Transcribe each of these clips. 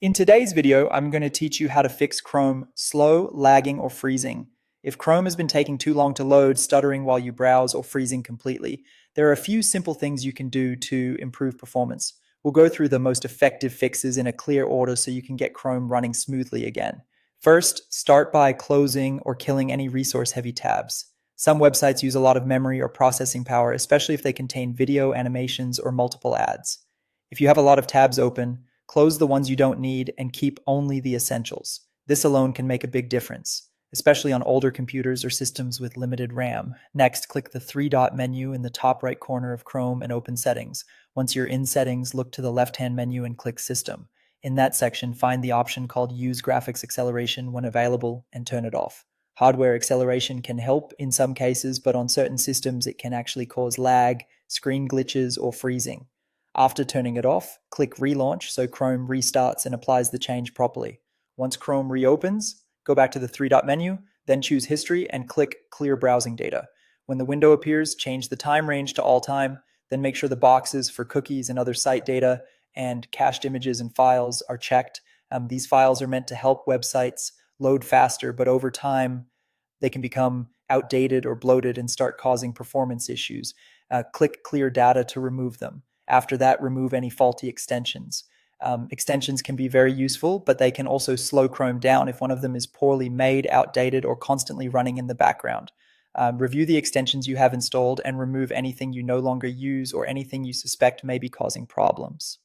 In today's video, I'm going to teach you how to fix Chrome slow, lagging, or freezing. If Chrome has been taking too long to load, stuttering while you browse, or freezing completely, there are a few simple things you can do to improve performance. We'll go through the most effective fixes in a clear order so you can get Chrome running smoothly again. First, start by closing or killing any resource-heavy tabs. Some websites use a lot of memory or processing power, especially if they contain video, animations, or multiple ads. If you have a lot of tabs open, close the ones you don't need and keep only the essentials. This alone can make a big difference, especially on older computers or systems with limited RAM. Next, click the three-dot menu in the top right corner of Chrome and open Settings. Once you're in Settings, look to the left-hand menu and click System. In that section, find the option called Use Graphics Acceleration when available and turn it off. Hardware acceleration can help in some cases, but on certain systems it can actually cause lag, screen glitches, or freezing. After turning it off, click Relaunch so Chrome restarts and applies the change properly. Once Chrome reopens, go back to the three-dot menu, then choose History and click Clear Browsing Data. When the window appears, change the time range to all time, then make sure the boxes for cookies and other site data and cached images and files are checked. These files are meant to help websites load faster, but over time, they can become outdated or bloated and start causing performance issues. Click Clear Data to remove them. After that, remove any faulty extensions. Extensions can be very useful, but they can also slow Chrome down if one of them is poorly made, outdated, or constantly running in the background. Review the extensions you have installed and remove anything you no longer use or anything you suspect may be causing problems.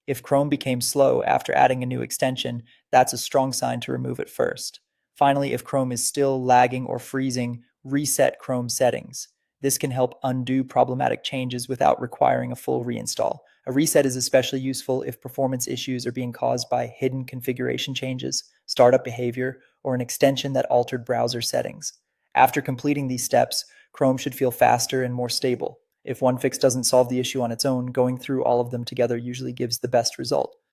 If Chrome became slow after adding a new extension, that's a strong sign to remove it first. Finally, if Chrome is still lagging or freezing, reset Chrome settings. This can help undo problematic changes without requiring a full reinstall. A reset is especially useful if performance issues are being caused by hidden configuration changes, startup behavior, or an extension that altered browser settings. After completing these steps, Chrome should feel faster and more stable. If one fix doesn't solve the issue on its own, going through all of them together usually gives the best result.